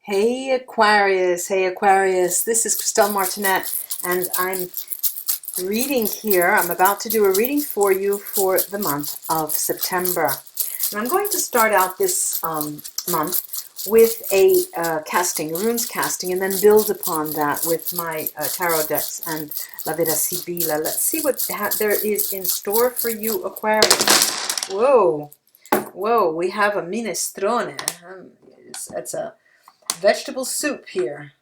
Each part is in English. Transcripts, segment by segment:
Hey Aquarius, hey Aquarius, this is Christelle Martinette, and I'm reading here. I'm about to do a reading for you for the month of September. And I'm going to start out this month with a casting, a runes casting, and then build upon that with my tarot decks and La Vida Sibila. Let's see what there is in store for you, Aquarius. Whoa, whoa, we have a minestrone. It's a vegetable soup here.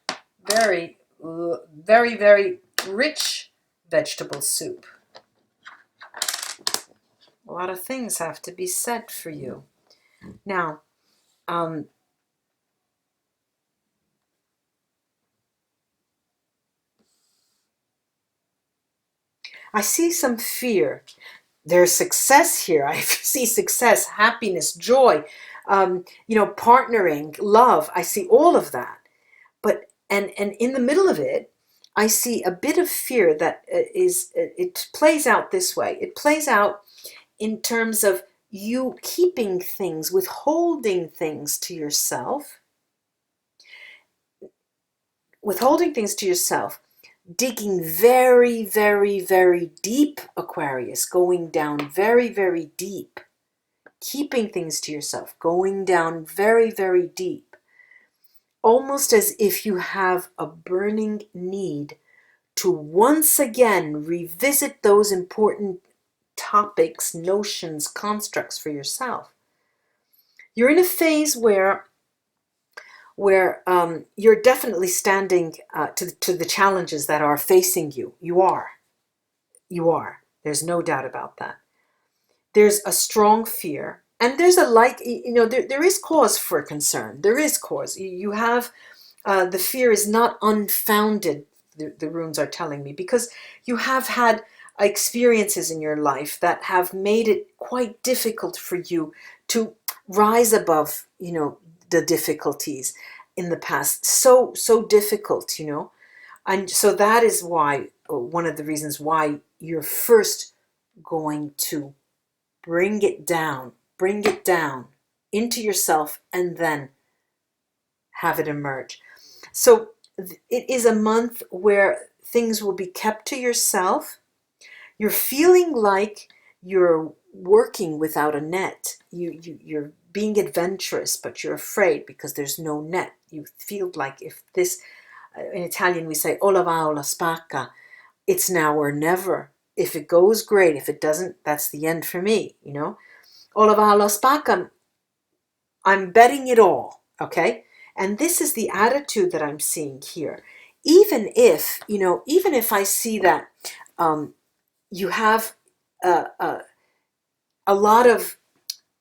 Very, very, very rich vegetable soup. A lot of things have to be said for you. Now, I see some fear. There's success here. I see success, happiness, joy, partnering, love. I see all of that. But and in the middle of it, I see a bit of fear that it plays out this way. It plays out in terms of you keeping things, withholding things to yourself, digging very, very, very deep, Aquarius, going down very, very deep, keeping things to yourself, going down very, very deep, almost as if you have a burning need to once again revisit those important topics, notions, constructs for yourself. You're in a phase where you're definitely standing to the challenges that are facing you. You are. There's no doubt about that. There's a strong fear, and there's there is cause for concern. There is cause. You have the fear is not unfounded. The runes are telling me, because you have had experiences in your life that have made it quite difficult for you to rise above, the difficulties in the past. So difficult, and so that is why, one of the reasons why you're first going to bring it down into yourself, and then have it emerge. So it is a month where things will be kept to yourself. You're feeling like you're working without a net. You're being adventurous, but you're afraid because there's no net. You feel like, if this, in Italian we say, o la va o la spacca, it's now or never. If it goes, great. If it doesn't, that's the end for me, O la va o la spacca, I'm betting it all, okay? And this is the attitude that I'm seeing here. Even if I see that you have a lot of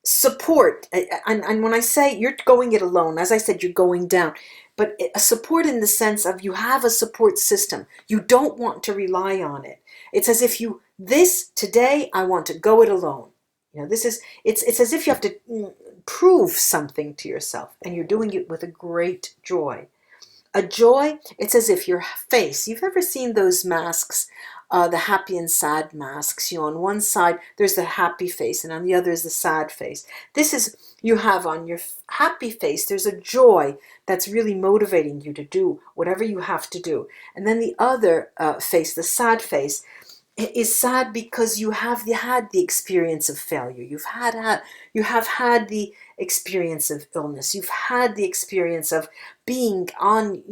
support, and when I say you're going it alone, as I said, you're going down, but a support in the sense of you have a support system. You don't want to rely on it. It's as if today I want to go it alone. It's as if you have to prove something to yourself, and you're doing it with a great joy. A joy, it's as if your face, you've ever seen those masks, the happy and sad masks. On one side, there's the happy face, and on the other is the sad face. This is, you have on your happy face, there's a joy that's really motivating you to do whatever you have to do. And then the other face, the sad face, is sad because you have had the experience of failure. You have had the experience of illness. You've had the experience of being on,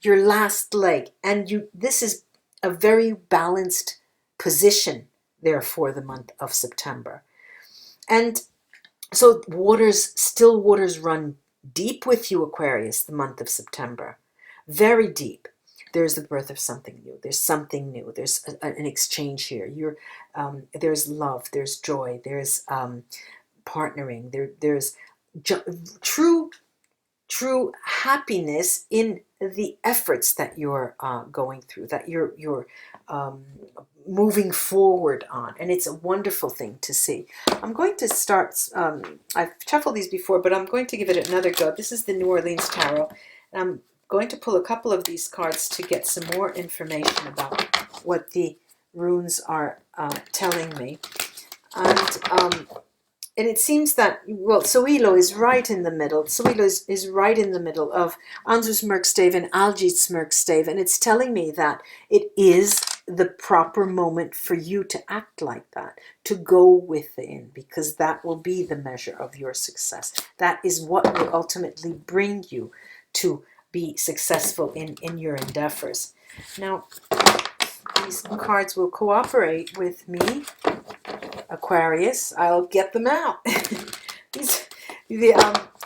your last leg. And this is a very balanced position, therefore, the month of September. And so still waters run deep with you, Aquarius, the month of September. Very deep. There's the birth of something new. There's something new. There's an exchange here. There's love. There's joy. There's partnering. There's true happiness in the efforts that you're going through, that you're moving forward on, and it's a wonderful thing to see. I'm going to start. I've shuffled these before, but I'm going to give it another go. This is the New Orleans Tarot, and I'm going to pull a couple of these cards to get some more information about what the runes are telling me. And and it seems that, well, Soilo is right in the middle. Soilo is right in the middle of Andrew's Merkstave and Algi's Merkstave, and it's telling me that it is the proper moment for you to act like that, to go within, because that will be the measure of your success. That is what will ultimately bring you to be successful in your endeavors. Now, these cards will cooperate with me, Aquarius. I'll get them out.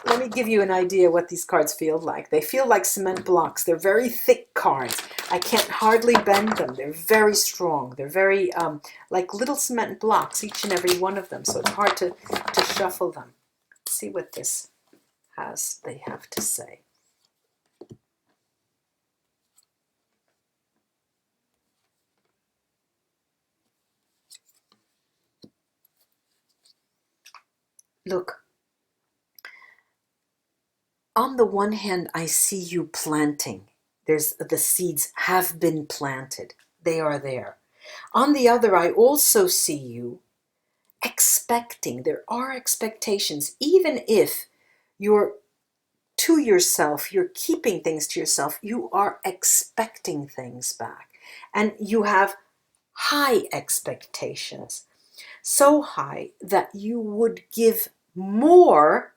Let me give you an idea what these cards feel like. They feel like cement blocks. They're very thick cards. I can't hardly bend them. They're very strong. They're very like little cement blocks, each and every one of them. So it's hard to shuffle them. Let's see what they have to say. Look, on the one hand, I see you planting. The seeds have been planted. They are there. On the other, I also see you expecting. There are expectations, even if you're to yourself, you're keeping things to yourself, you are expecting things back. And you have high expectations. So high that you would give more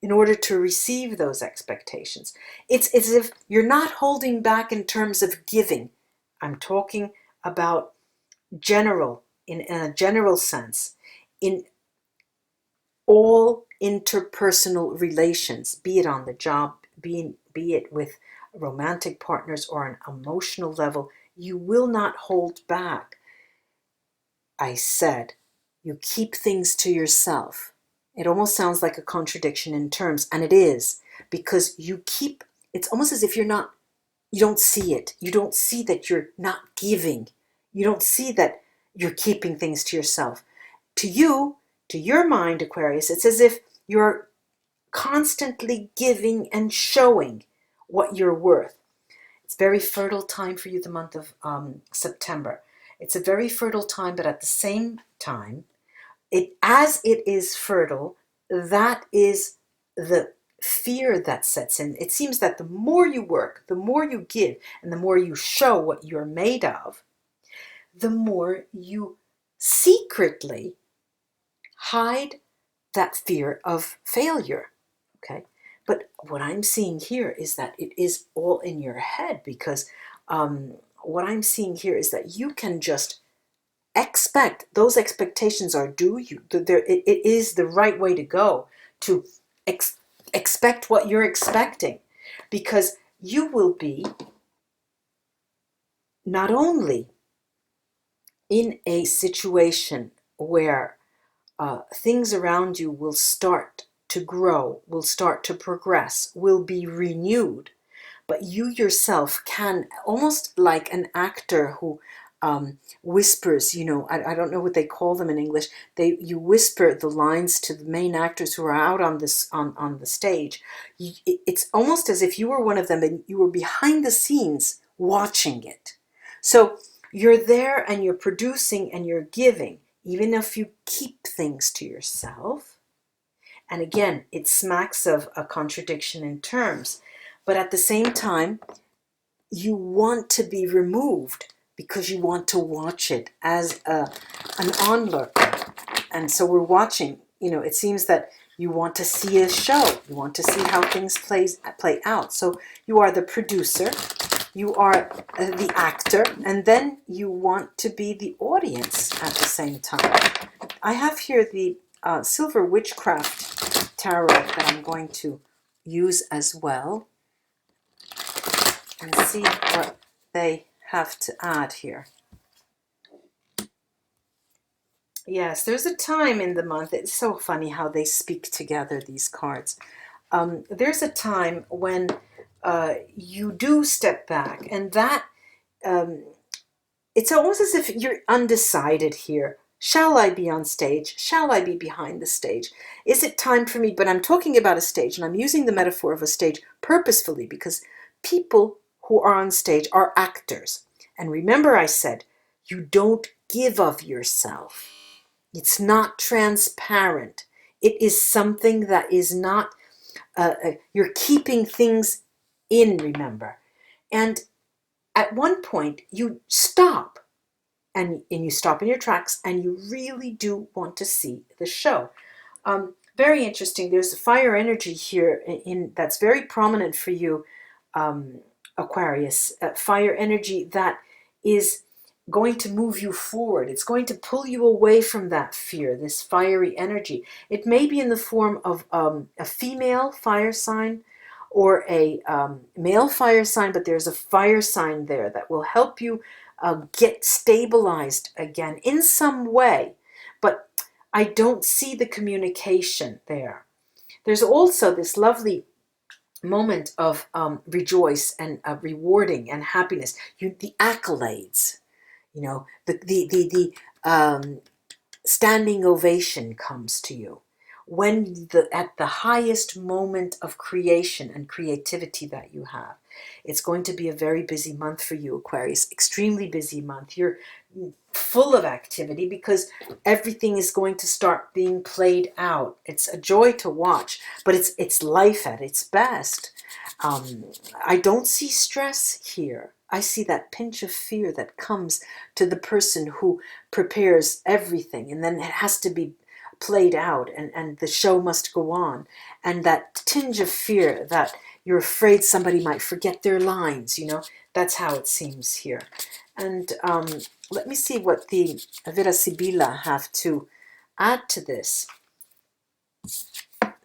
in order to receive those expectations. It's as if you're not holding back in terms of giving. I'm talking about in a general sense, in all interpersonal relations, be it on the job, be it with romantic partners or an emotional level, you will not hold back. I said, you keep things to yourself. It almost sounds like a contradiction in terms, and it is, because it's almost as if you don't see it. You don't see that you're not giving. You don't see that you're keeping things to yourself. To you, to your mind, Aquarius, it's as if you're constantly giving and showing what you're worth. It's a very fertile time for you, the month of September. It's a very fertile time, but at the same time, as it is fertile, that is the fear that sets in. It seems that the more you work, the more you give, and the more you show what you're made of, the more you secretly hide that fear of failure. Okay? But what I'm seeing here is that it is all in your head, because what I'm seeing here is that you can just expect. Those expectations are due you. It is the right way to go, to expect what you're expecting, because you will be not only in a situation where things around you will start to grow, will start to progress, will be renewed, but you yourself can, almost like an actor who whispers, I don't know what they call them in English. You whisper the lines to the main actors who are out on the stage. It's almost as if you were one of them and you were behind the scenes watching it. So you're there and you're producing and you're giving, even if you keep things to yourself. And again, it smacks of a contradiction in terms. But at the same time, you want to be removed because you want to watch it as an onlooker. And so we're watching, it seems that you want to see a show. You want to see how things play out. So you are the producer, you are the actor, and then you want to be the audience at the same time. I have here the Silver Witchcraft Tarot that I'm going to use as well, and see what they have to add here. Yes, there's a time in the month. It's so funny how they speak together, these cards. There's a time when you do step back, and that it's almost as if you're undecided here. Shall I be on stage? Shall I be behind the stage? Is it time for me? But I'm talking about a stage, and I'm using the metaphor of a stage purposefully, because people who are on stage are actors. And remember, I said, you don't give of yourself. It's not transparent. It is something that is not, you're keeping things in, remember. And at one point you stop, and you stop in your tracks, and you really do want to see the show. Very interesting. There's a fire energy here that's very prominent for you, Aquarius. Fire energy that is going to move you forward. It's going to pull you away from that fear, this fiery energy. It may be in the form of a female fire sign or a male fire sign, but there's a fire sign there that will help you get stabilized again in some way. But I don't see the communication there. There's also this lovely moment of rejoice and rewarding and happiness. The accolades, the standing ovation comes to you when at the highest moment of creation and creativity that you have. It's going to be a very busy month for you, Aquarius. Extremely busy month. You're full of activity because everything is going to start being played out. It's a joy to watch, but it's life at its best. I don't see stress here. I see that pinch of fear that comes to the person who prepares everything, and then it has to be played out, and the show must go on. And that tinge of fear that you're afraid somebody might forget their lines, that's how it seems here. And let me see what the Vera Sibila have to add to this.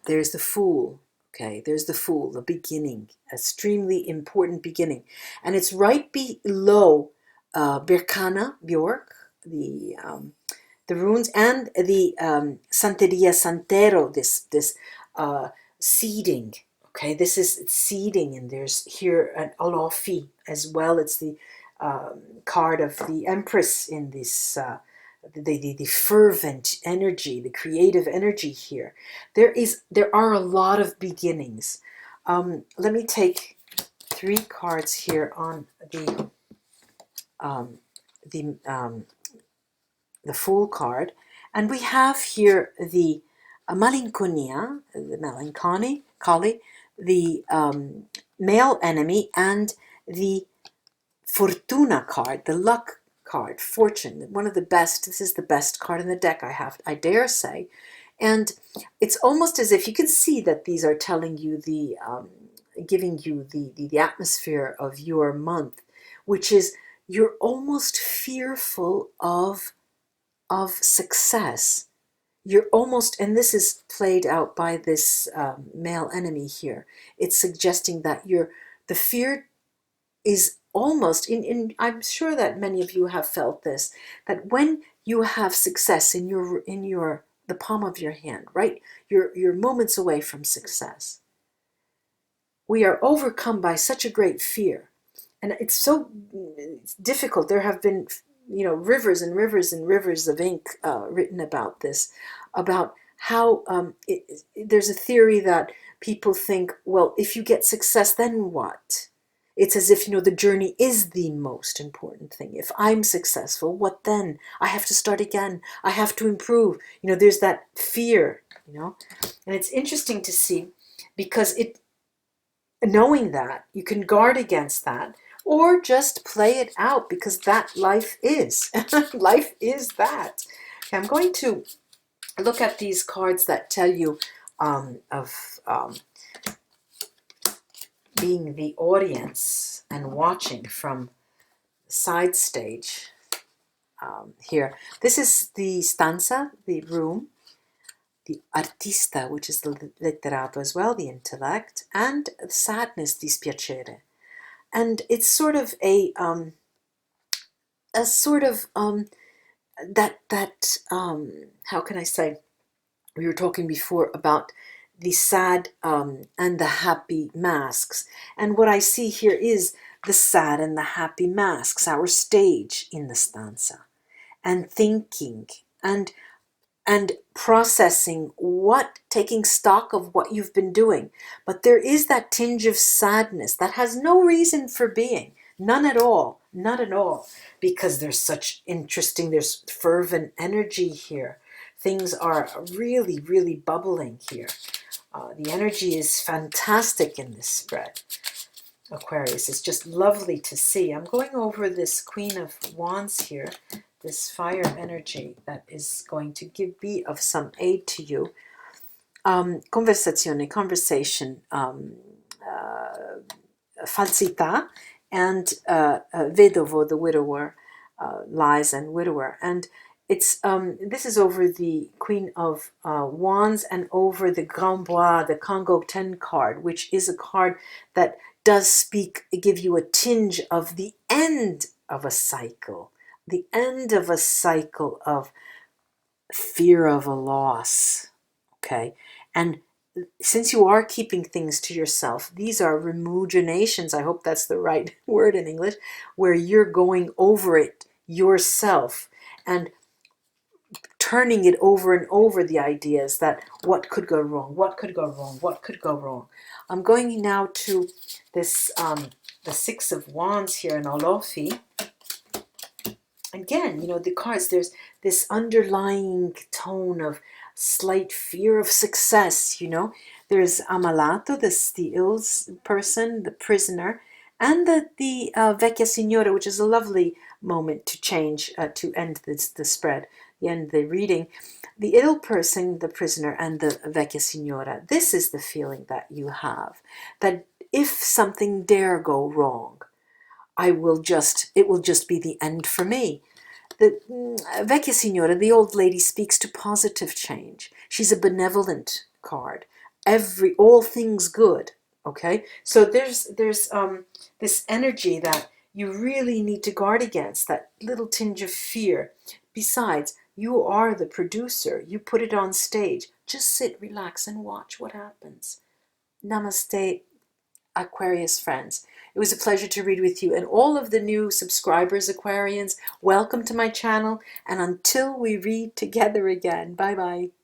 There's the Fool. Okay, there's the Fool, the beginning, extremely important beginning. And it's right below Berkana, Bjork, the runes, and the Santeria Santero, this seeding. Okay, this is seeding, and there's here an Olofi as well. It's the card of the Empress in this the fervent energy, the creative energy here. There are a lot of beginnings. Let me take 3 cards here on the Fool card, and we have here the malinconia, the melancholy, the male enemy, and the Fortuna card, the luck card, fortune, one of the best. This is the best card in the deck, I dare say. And it's almost as if you can see that these are telling you giving you the atmosphere of your month, which is you're almost fearful of success. You're almost, and this is played out by this male enemy here. It's suggesting that the fear is almost I'm sure that many of you have felt this, that when you have success in the palm of your hand, right? You're moments away from success. We are overcome by such a great fear, and it's difficult. There have been rivers and rivers and rivers of ink written about this, about how there's a theory that people think, well, if you get success, then what? It's as if, the journey is the most important thing. If I'm successful, what then? I have to start again. I have to improve. There's that fear, and it's interesting to see, because knowing that, you can guard against that, or just play it out, because that life is. Life is that. Okay, I'm going to look at these cards that tell you of being the audience and watching from the side stage here. This is the stanza, the room, the artista, which is the letterato as well, the intellect, and sadness, dispiacere. And it's sort of how can I say, we were talking before about the sad and the happy masks. And what I see here is the sad and the happy masks, our stage in the stanza, and thinking and processing, taking stock of what you've been doing. But there is that tinge of sadness that has no reason for being, none at all, because there's such there's fervent energy here. things are really, really bubbling here. The energy is fantastic in this spread, Aquarius. It's just lovely to see. I'm going over this Queen of Wands here, this fire energy that is going to be of some aid to you. Conversazione, conversation, falsità, and vedovo, the widower, lies and widower. And it's this is over the Queen of Wands and over the Grand Bois, the Congo 10 card, which is a card that does give you a tinge of the end of a cycle, the end of a cycle of fear of a loss, okay? And since you are keeping things to yourself, these are remunerations, I hope that's the right word in English, where you're going over it yourself and turning it over and over, the ideas that what could go wrong, what could go wrong, what could go wrong. I'm going now to this, the Six of Wands here in Olofi. Again, you know, the cards, there's this underlying tone of slight fear of success, you know. There's Amalato, the ill person, the prisoner, and the Vecchia Signora, which is a lovely moment to change, to end the spread, end the reading. The ill person, the prisoner, and the Vecchia Signora. This is the feeling that you have, that if something dare go wrong, it will just be the end for me. The Vecchia Signora, the old lady, speaks to positive change. She's a benevolent card. All things good. Okay, so there's this energy that you really need to guard against, that little tinge of fear. Besides, you are the producer. You put it on stage. Just sit, relax, and watch what happens. Namaste, Aquarius friends. It was a pleasure to read with you, and all of the new subscribers, Aquarians, welcome to my channel, and until we read together again, bye bye.